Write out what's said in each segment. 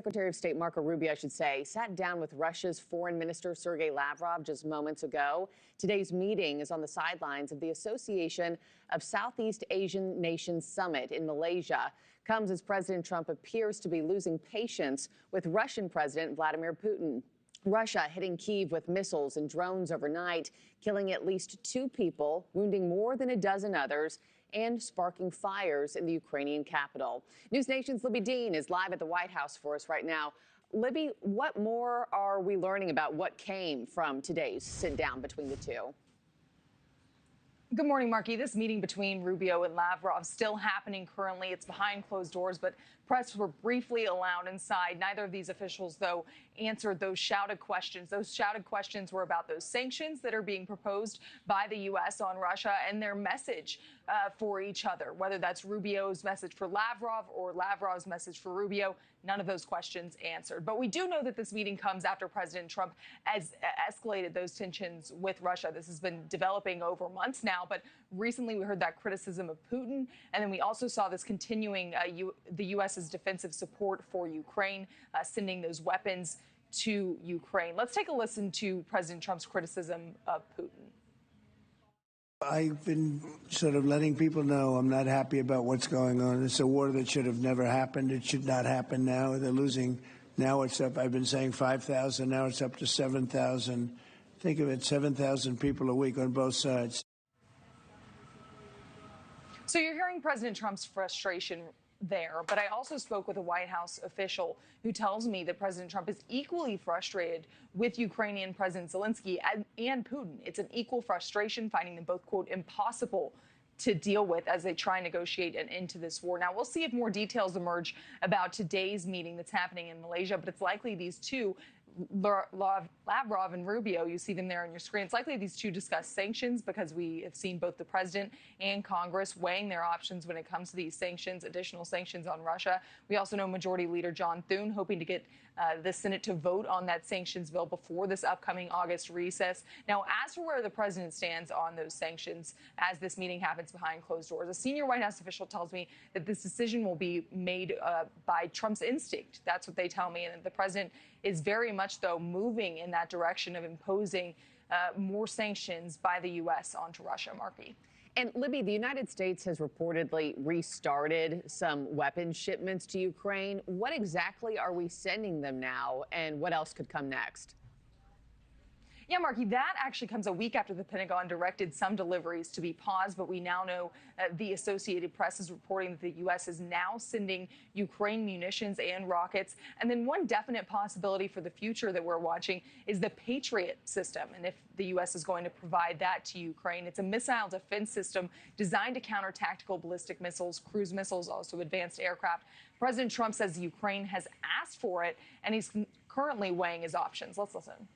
Secretary of State Marco Rubio, I should say, sat down with Russia's Foreign Minister Sergey Lavrov just moments ago. Today's meeting is on the sidelines of the Association of Southeast Asian Nations Summit in Malaysia. Comes as President Trump appears to be losing patience with Russian President Vladimir Putin. Russia hitting Kyiv with missiles and drones overnight, killing at least 2 people, wounding more than a dozen others, and sparking fires in the Ukrainian capital. NewsNation's Libby Dean is live at the White House for us right now. Libby, what more are we learning about what came from today's sit-down between the two? Good morning, Markie. This meeting between Rubio and Lavrov still happening currently. It's behind closed doors, but press were briefly allowed inside. Neither of these officials, though, answered those shouted questions. Those shouted questions were about those sanctions that are being proposed by the U.S. on Russia and their message for each other, whether that's Rubio's message for Lavrov or Lavrov's message for Rubio. None of those questions answered. But we do know that this meeting comes after President Trump has escalated those tensions with Russia. This has been developing over months now, but recently we heard that criticism of Putin. And then we also saw this continuing the U.S.'s defensive support for Ukraine, sending those weapons to Ukraine. Let's take a listen to President Trump's criticism of Putin. I've been sort of letting people know I'm not happy about what's going on. It's a war that should have never happened. It should not happen now. They're losing. Now it's up. I've been saying 5,000. Now it's up to 7,000. Think of it, 7,000 people a week on both sides. So you're hearing President Trump's frustration there, but I also spoke with a White House official who tells me that President Trump is equally frustrated with Ukrainian President Zelensky and Putin. It's an equal frustration, finding them both, quote, impossible to deal with as they try and negotiate an end to this war. Now, we'll see if more details emerge about today's meeting that's happening in Malaysia, but it's likely these two, Lavrov and Rubio, you see them there on your screen. It's likely these two discuss sanctions because we have seen both the president and Congress weighing their options when it comes to these sanctions, additional sanctions on Russia. We also know Majority Leader John Thune hoping to get the Senate to vote on that sanctions bill before this upcoming August recess. Now, as for where the president stands on those sanctions as this meeting happens behind closed doors, a senior White House official tells me that this decision will be made by Trump's instinct. That's what they tell me. And the president is very much, though, moving in that direction of imposing more sanctions by the U.S. onto Russia. Markie. And Libby, the United States has reportedly restarted some weapons shipments to Ukraine. What exactly are we sending them now, and what else could come next? Yeah, Markie, that actually comes a week after the Pentagon directed some deliveries to be paused, but we now know the Associated Press is reporting that the U.S. is now sending Ukraine munitions and rockets. And then one definite possibility for the future that we're watching is the Patriot system. And if the U.S. is going to provide that to Ukraine, it's a missile defense system designed to counter tactical ballistic missiles, cruise missiles, also advanced aircraft. President Trump says Ukraine has asked for it, and he's currently weighing his options. Let's listen.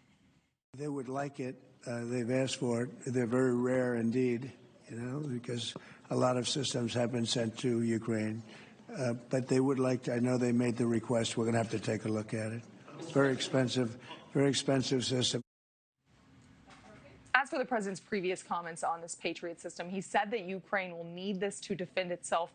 They would like it. They've asked for it. They're very rare indeed, because a lot of systems have been sent to Ukraine. But they would like to. I know they made the request. We're going to have to take a look at it. It's very expensive system. As for the president's previous comments on this Patriot system, he said that Ukraine will need this to defend itself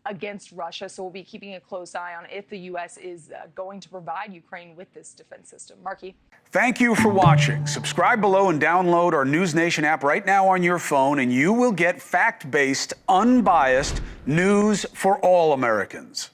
against Russia. So we'll be keeping a close eye on if the U.S. is going to provide Ukraine with this defense system. Markie. Thank you for watching. Subscribe below and download our NewsNation app right now on your phone, and you will get fact-based, unbiased news for all Americans.